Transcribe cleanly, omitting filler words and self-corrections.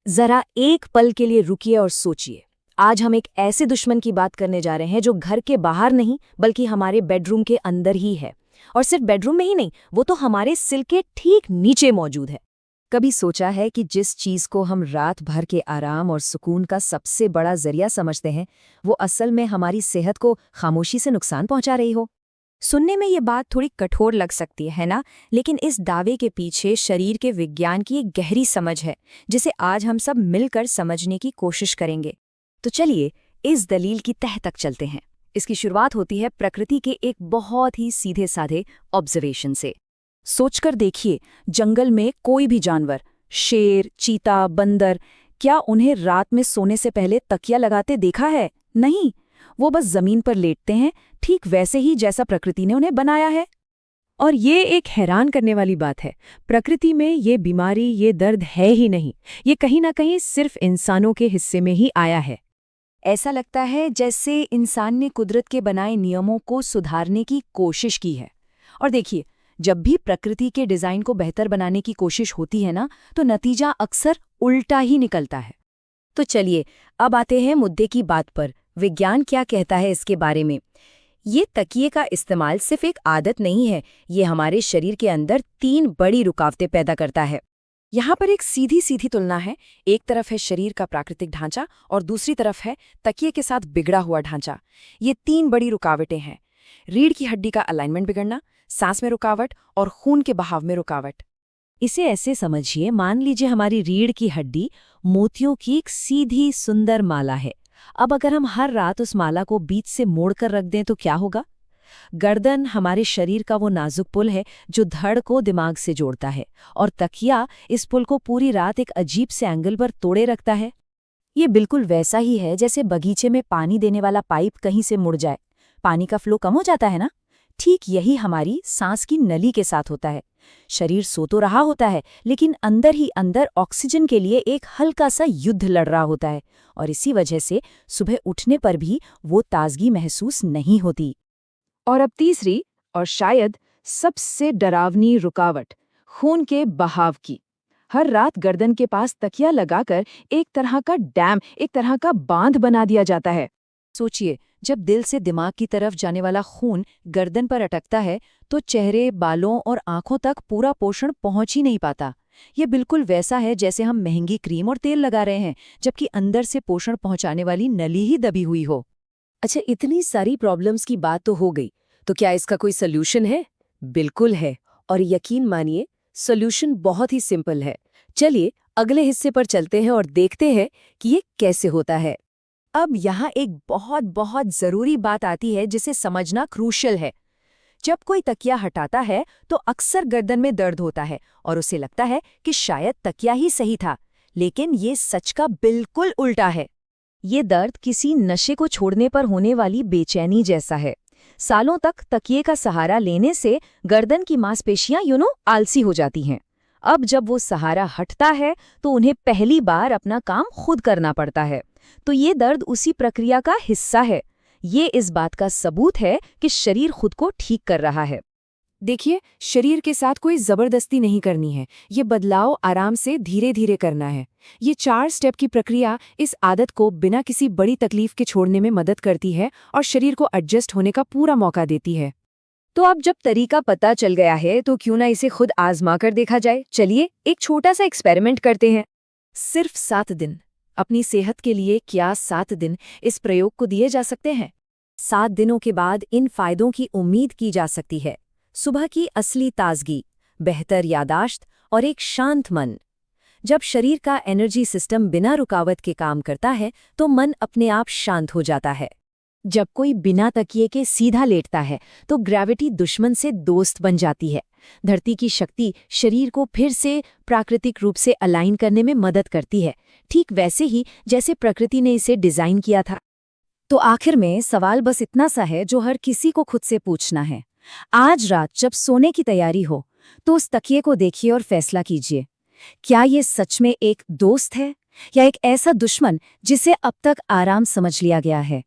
जरा एक पल के लिए रुकिए और सोचिए। आज हम एक ऐसे दुश्मन की बात करने जा रहे हैं जो घर के बाहर नहीं बल्कि हमारे बेडरूम के अंदर ही है। और सिर्फ बेडरूम में ही नहीं, वो तो हमारे सिर के ठीक नीचे मौजूद है। कभी सोचा है कि जिस चीज को हम रात भर के आराम और सुकून का सबसे बड़ा जरिया समझते हैं, वो असल में हमारी सेहत को खामोशी से नुकसान पहुंचा रही हो? सुनने में ये बात थोड़ी कठोर लग सकती है ना, लेकिन इस दावे के पीछे शरीर के विज्ञान की एक गहरी समझ है, जिसे आज हम सब मिलकर समझने की कोशिश करेंगे। तो चलिए इस दलील की तह तक चलते हैं। इसकी शुरुआत होती है प्रकृति के एक बहुत ही सीधे साधे ऑब्जर्वेशन से। सोचकर देखिए, जंगल में कोई भी जानवर, शेर, चीता, बंदर, क्या उन्हें रात में सोने से पहले तकिया लगाते देखा है? नहीं, वो बस जमीन पर लेटते हैं, ठीक वैसे ही जैसा प्रकृति ने उन्हें बनाया है। और ये एक हैरान करने वाली बात है। प्रकृति में ये बीमारी, ये दर्द है ही नहीं। ये कहीं ना कहीं सिर्फ इंसानों के हिस्से में ही आया है। ऐसा लगता है जैसे इंसान ने कुदरत के बनाए नियमों को सुधारने की कोशिश की है। और देखिए, जब भी प्रकृति के डिजाइन को बेहतर बनाने की कोशिश होती है ना, तो नतीजा अक्सर उल्टा ही निकलता है। तो चलिए अब आते हैं मुद्दे की बात पर। विज्ञान क्या कहता है इसके बारे में? ये तकिए का इस्तेमाल सिर्फ एक आदत नहीं है, ये हमारे शरीर के अंदर 3 बड़ी रुकावटें पैदा करता है। यहाँ पर एक सीधी सीधी तुलना है। एक तरफ है शरीर का प्राकृतिक ढांचा और दूसरी तरफ है तकिए के साथ बिगड़ा हुआ ढांचा। ये 3 बड़ी रुकावटें हैं: रीढ़ की हड्डी का अलाइनमेंट बिगड़ना, सांस में रुकावट और खून के बहाव में रुकावट। इसे ऐसे समझिए, मान लीजिए हमारी रीढ़ की हड्डी मोतियों की एक सीधी सुंदर माला है। अब अगर हम हर रात उस माला को बीच से मोड़कर रख दें तो क्या होगा? गर्दन हमारे शरीर का वो नाजुक पुल है जो धड़ को दिमाग से जोड़ता है, और तकिया इस पुल को पूरी रात एक अजीब से एंगल पर तोड़े रखता है। ये बिल्कुल वैसा ही है जैसे बगीचे में पानी देने वाला पाइप कहीं से मुड़ जाए, पानी का फ्लो कम हो जाता है ना। ठीक यही हमारी सांस की नली के साथ होता है। शरीर सो तो रहा होता है, लेकिन अंदर ही अंदर ऑक्सीजन के लिए एक हल्का सा युद्ध लड़ रहा होता है, और इसी वजह से सुबह उठने पर भी वो ताजगी महसूस नहीं होती। और अब तीसरी और शायद सबसे डरावनी रुकावट, खून के बहाव की। हर रात गर्दन के पास तकिया लगाकर एक तरह का डैम, एक तरह का बांध बना दिया जाता है। सोचिए, जब दिल से दिमाग की तरफ जाने वाला खून गर्दन पर अटकता है तो चेहरे, बालों और आंखों तक पूरा पोषण पहुंच ही नहीं पाता। ये बिल्कुल वैसा है जैसे हम महंगी क्रीम और तेल लगा रहे हैं, जबकि अंदर से पोषण पहुंचाने वाली नली ही दबी हुई हो। अच्छा, इतनी सारी प्रॉब्लम्स की बात तो हो गई, तो क्या इसका कोई सल्यूशन है? बिल्कुल है, और यकीन मानिए सॉल्यूशन बहुत ही सिंपल है। चलिए अगले हिस्से पर चलते हैं और देखते हैं कि ये कैसे होता है। अब यहाँ एक बहुत बहुत जरूरी बात आती है जिसे समझना क्रूशियल है। जब कोई तकिया हटाता है तो अक्सर गर्दन में दर्द होता है और उसे लगता है कि शायद तकिया ही सही था, लेकिन ये सच का बिल्कुल उल्टा है। ये दर्द किसी नशे को छोड़ने पर होने वाली बेचैनी जैसा है। सालों तक तकिए का सहारा लेने से गर्दन की मांसपेशियां आलसी हो जाती हैं। अब जब वो सहारा हटता है तो उन्हें पहली बार अपना काम खुद करना पड़ता है। तो ये दर्द उसी प्रक्रिया का हिस्सा है। ये इस बात का सबूत है कि शरीर खुद को ठीक कर रहा है। देखिए, शरीर के साथ कोई जबरदस्ती नहीं करनी है। ये बदलाव आराम से धीरे धीरे करना है। ये 4 स्टेप की प्रक्रिया इस आदत को बिना किसी बड़ी तकलीफ के छोड़ने में मदद करती है और शरीर को एडजस्ट होने का पूरा मौका देती है। तो अब जब तरीका पता चल गया है तो क्यों ना इसे खुद आजमा कर देखा जाए। चलिए एक छोटा सा एक्सपेरिमेंट करते हैं। सिर्फ 7 दिन। अपनी सेहत के लिए क्या 7 दिन इस प्रयोग को दिए जा सकते हैं? 7 दिनों के बाद इन फायदों की उम्मीद की जा सकती है: सुबह की असली ताजगी, बेहतर यादाश्त और एक शांत मन। जब शरीर का एनर्जी सिस्टम बिना रुकावट के काम करता है तो मन अपने आप शांत हो जाता है। जब कोई बिना तकिए के सीधा लेटता है तो ग्रेविटी दुश्मन से दोस्त बन जाती है। धरती की शक्ति शरीर को फिर से प्राकृतिक रूप से अलाइन करने में मदद करती है, ठीक वैसे ही जैसे प्रकृति ने इसे डिजाइन किया था। तो आखिर में सवाल बस इतना सा है जो हर किसी को खुद से पूछना है। आज रात जब सोने की तैयारी हो तो उस तकिए को देखिए और फैसला कीजिए, क्या ये सच में एक दोस्त है या एक ऐसा दुश्मन जिसे अब तक आराम समझ लिया गया है।